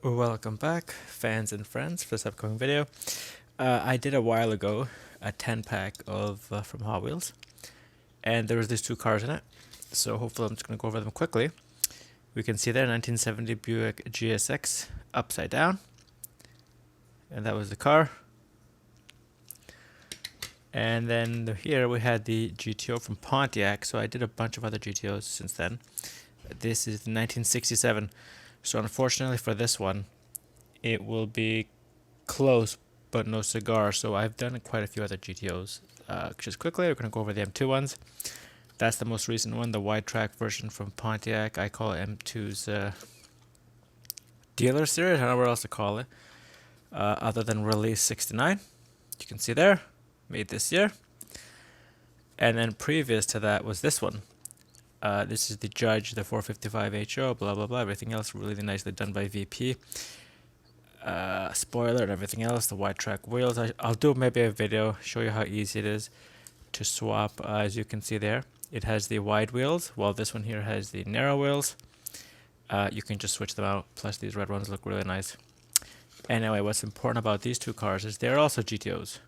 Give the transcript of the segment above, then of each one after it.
Welcome back, fans and friends, for this upcoming video. I did a while ago a 10-pack of from Hot Wheels, and there was these two cars in it. So hopefully I'm just going to go over them quickly. We can see there 1970 Buick GSX upside down, and that was the car. And then here we had the GTO from Pontiac. So I did a bunch of other GTOs since then. This is the 1967. So unfortunately for this one, it will be close but no cigar. So I've done quite a few other GTOs. Just quickly, we're going to go over the M2 ones. That's the most recent one, the wide track version from Pontiac. I call it M2's dealer series. I don't know what else to call it, other than Release 69. You can see there, made this year. And then previous to that was this one. This is the Judge, the 455 HO, blah blah blah. Everything else really nicely done by VP. Spoiler and everything else. The wide track wheels. I'll do maybe a video show you how easy it is to swap. As you can see there, it has the wide wheels, while this one here has the narrow wheels. You can just switch them out. Plus these red ones look really nice. Anyway, what's important about these two cars is they're also GTOs.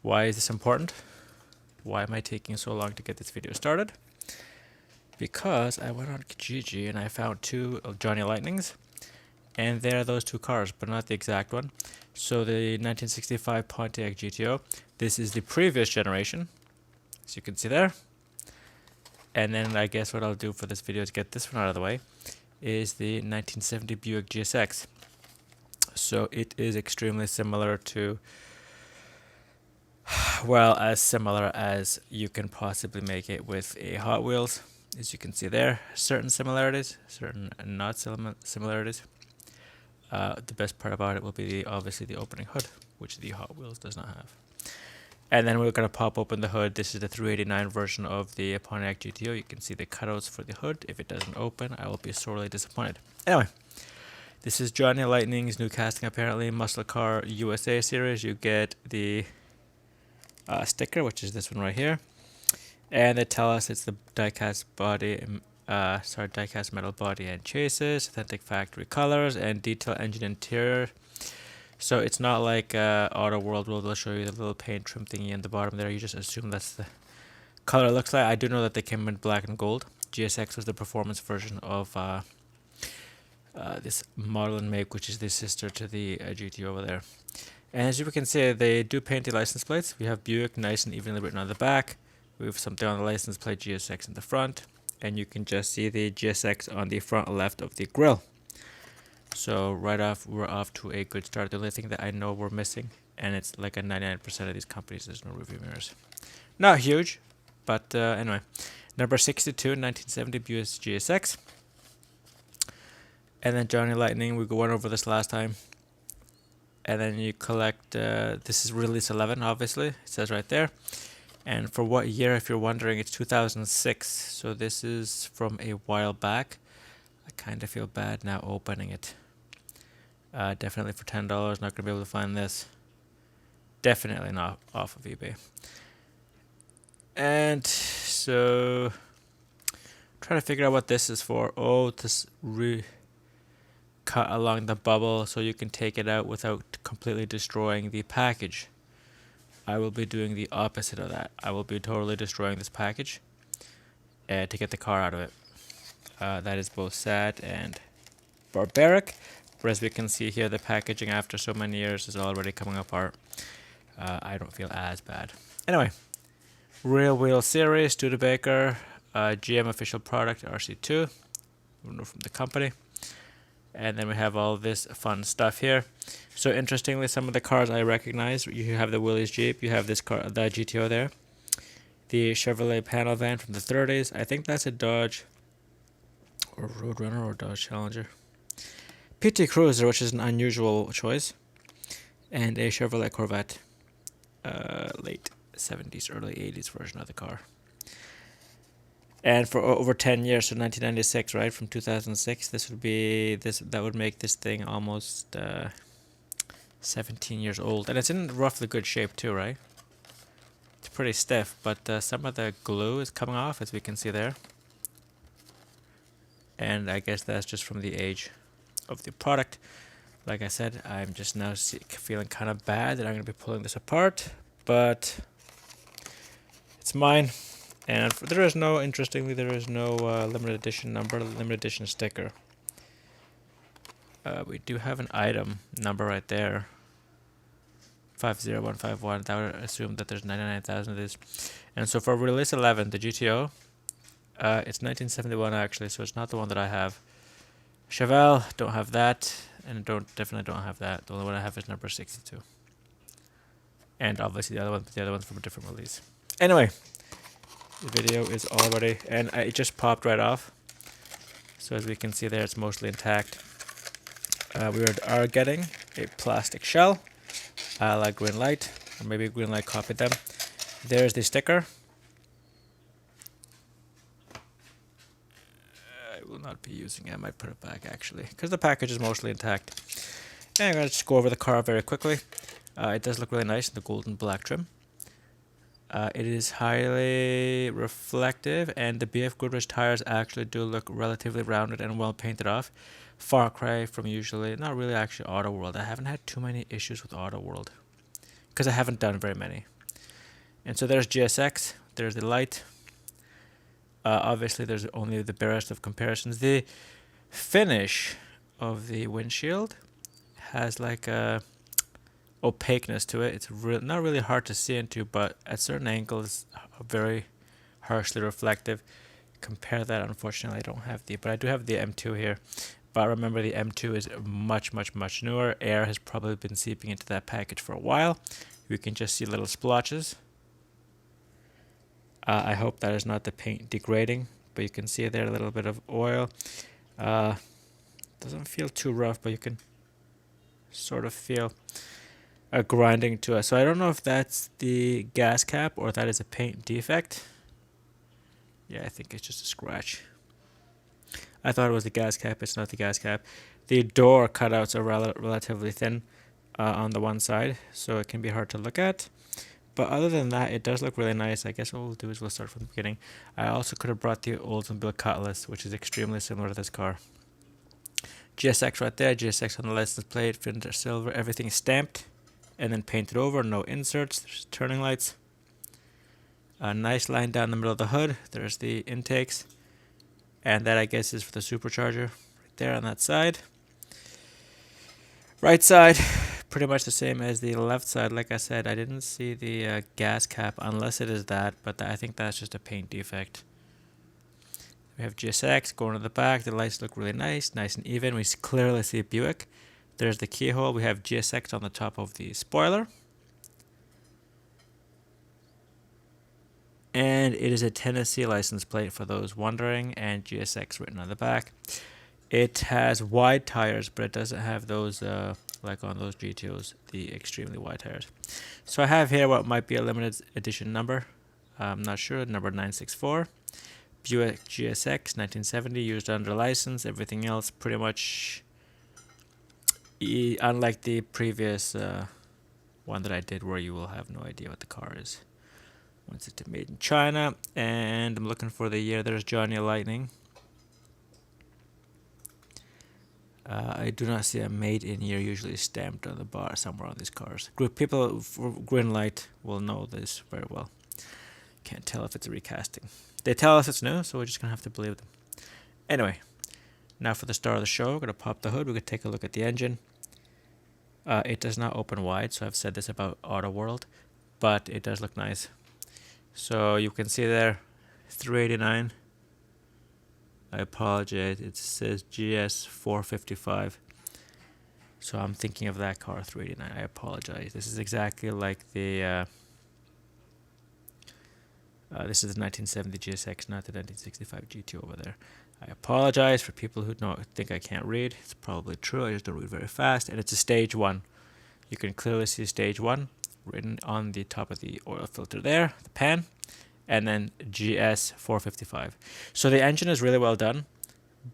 Why is this important? Why am I taking so long to get this video started? Because I went on Kijiji and I found two Johnny Lightnings, and they're those two cars, but not the exact one. So the 1965 Pontiac GTO, this is the previous generation, as you can see there. And then I guess what I'll do for this video to get this one out of the way is the 1970 Buick GSX. So it is extremely similar to, well, as similar as you can possibly make it with a Hot Wheels. As you can see there, certain similarities, certain not similarities. The best part about it will be obviously the opening hood, which the Hot Wheels does not have. And then we're going to pop open the hood. This is the 389 version of the Pontiac GTO. You can see the cutouts for the hood. If it doesn't open, I will be sorely disappointed. Anyway, this is Johnny Lightning's new casting, apparently. Muscle Car USA series. You get the sticker, which is this one right here. And they tell us it's the die-cast body, die-cast metal body and chassis, authentic factory colors, and detailed engine interior. So it's not like Auto World will show you the little paint trim thingy in the bottom there. You just assume that's the color it looks like. I do know that they came in black and gold. GSX was the performance version of this model and make, which is the sister to the GT over there. And as you can see, they do paint the license plates. We have Buick nice and evenly written on the back. We have something on the license plate, GSX in the front, and you can just see the GSX on the front left of the grille. So right off, we're off to a good start. The only thing that I know we're missing, and it's like a 99% of these companies, there's no rearview mirrors. Not huge, but anyway. Number 62, 1970 Buick GSX. And then Johnny Lightning, we went over this last time. And then you collect, this is release 11, obviously, it says right there. And for what year, if you're wondering, it's 2006. So this is from a while back. I kind of feel bad now opening it. Definitely for $10, not going to be able to find this. Definitely not off of eBay. And so, trying to figure out what this is for. Oh, this cut along the bubble so you can take it out without completely destroying the package. I will be doing the opposite of that. I will be totally destroying this package to get the car out of it. That is both sad and barbaric. But as we can see here, the packaging after so many years is already coming apart. I don't feel as bad. Anyway, Real Wheel Series, Studebaker, GM official product, RC2. We know from the company. And then we have all this fun stuff here. So interestingly, some of the cars I recognize. You have the Willys Jeep. You have this car, the GTO there. The Chevrolet panel van from the 30s. I think that's a Dodge or Roadrunner or Dodge Challenger. PT Cruiser, which is an unusual choice. And a Chevrolet Corvette. Late 70s, early 80s version of the car. And for over 10 years, so 1996, right, from 2006, this would be that would make this thing almost 17 years old, and it's in roughly good shape too, right? It's pretty stiff, but some of the glue is coming off, as we can see there, and I guess that's just from the age of the product. Like I said, I'm just now feeling kind of bad that I'm going to be pulling this apart, but it's mine. And there is no, interestingly, there is no limited edition number, limited edition sticker. We do have an item number right there, 50151. That would assume that there's 99,000 of these. And so for release 11, the GTO, it's 1971 actually, so it's not the one that I have. Chevelle, don't have that, and definitely don't have that. The only one I have is number 62. And obviously the other one's from a different release. Anyway, the video is already, and it just popped right off. So as we can see there, it's mostly intact. We are getting a plastic shell, like Green Light, or maybe Green Light copied them. There's the sticker. I will not be using it. I might put it back actually, because the package is mostly intact. And I'm going to just go over the car very quickly. It does look really nice in the golden black trim. It is highly reflective, and the BF Goodrich tires actually do look relatively rounded and well painted off. Far cry from usually, not really actually Auto World. I haven't had too many issues with Auto World, because I haven't done very many. And so there's GSX, there's the light. Obviously there's only the barest of comparisons. The finish of the windshield has like a opaqueness to it. It's not really hard to see into, but at certain angles very harshly reflective. Compare that, unfortunately I don't have but I do have the M2 here. But remember, the M2 is much newer. Air has probably been seeping into that package for a while. You can just see little splotches. I hope that is not the paint degrading, but you can see there a little bit of oil. Doesn't feel too rough, but you can sort of feel a grinding to it. So I don't know if that's the gas cap or that is a paint defect. Yeah, I think it's just a scratch. I thought it was the gas cap. It's not the gas cap. The door cutouts are relatively thin on the one side, so it can be hard to look at. But other than that, it does look really nice. I guess what we'll do is we'll start from the beginning. I also could have brought the Oldsmobile Cutlass, which is extremely similar to this car. GSX right there, GSX on the license plate, fender silver, everything is stamped and then painted over, no inserts. There's turning lights. A nice line down the middle of the hood. There's the intakes. And that, I guess, is for the supercharger right there on that side. Right side, pretty much the same as the left side. Like I said, I didn't see the gas cap unless it is that, but I think that's just a paint defect. We have GSX going to the back. The lights look really nice and even. We clearly see Buick. There's the keyhole. We have GSX on the top of the spoiler. And it is a Tennessee license plate for those wondering, and GSX written on the back. It has wide tires, but it doesn't have those, like on those GTOs, the extremely wide tires. So I have here what might be a limited edition number. I'm not sure, number 964. Buick GSX, 1970, used under license. Everything else pretty much, unlike the previous one that I did where you will have no idea what the car is. Once it's made in China, and I'm looking for the year. There's Johnny Lightning. I do not see a made in year usually stamped on the bar somewhere on these cars. People for Green Light will know this very well. Can't tell if it's a recasting. They tell us it's new, so we're just gonna have to believe them. Anyway, now for the star of the show, we're gonna pop the hood. We're gonna take a look at the engine. It does not open wide, so I've said this about Auto World, but it does look nice. So you can see there, 389. I apologize, it says GS 455. So I'm thinking of that car, 389. I apologize. This is exactly like the this is the 1970 GSX, not the 1965 GT over there. I apologize for people who think I can't read. It's probably true. I just don't read very fast. And it's a stage 1. You can clearly see stage 1 written on the top of the oil filter there, the pan, and then GS 455. So the engine is really well done,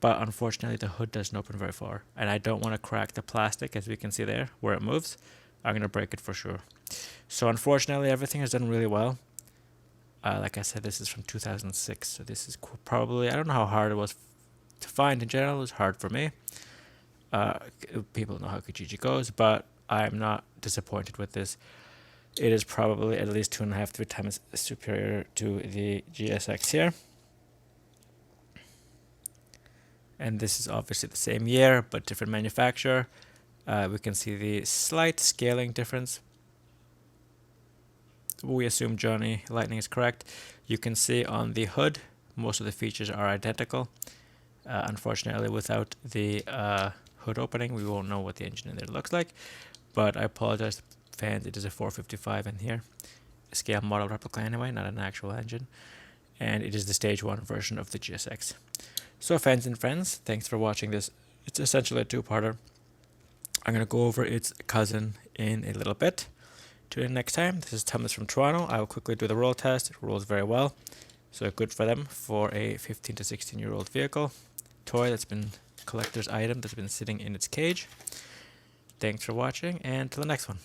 but unfortunately the hood doesn't open very far, and I don't want to crack the plastic, as we can see there where it moves. I'm going to break it for sure. So unfortunately everything is done really well. Like I said, this is from 2006, so this is probably, I don't know how hard it was to find in general. It was hard for me. People know how Kijiji goes, but I'm not disappointed with this. It is probably at least 2.5, 3 times superior to the GSX here. And this is obviously the same year, but different manufacturer. We can see the slight scaling difference. We assume Johnny Lightning is correct. You can see on the hood, most of the features are identical. Unfortunately, without the hood opening, we won't know what the engine in there looks like. But I apologize, fans, it is a 455 in here. A scale model replica anyway, not an actual engine. And it is the stage 1 version of the GSX. So fans and friends, thanks for watching this. It's essentially a two-parter. I'm going to go over its cousin in a little bit. Tune in next time. This is Thomas from Toronto. I will quickly do the roll test. It rolls very well. So good for them for a 15 to 16-year-old vehicle. Toy that's been collector's item that's been sitting in its cage. Thanks for watching, and to the next one.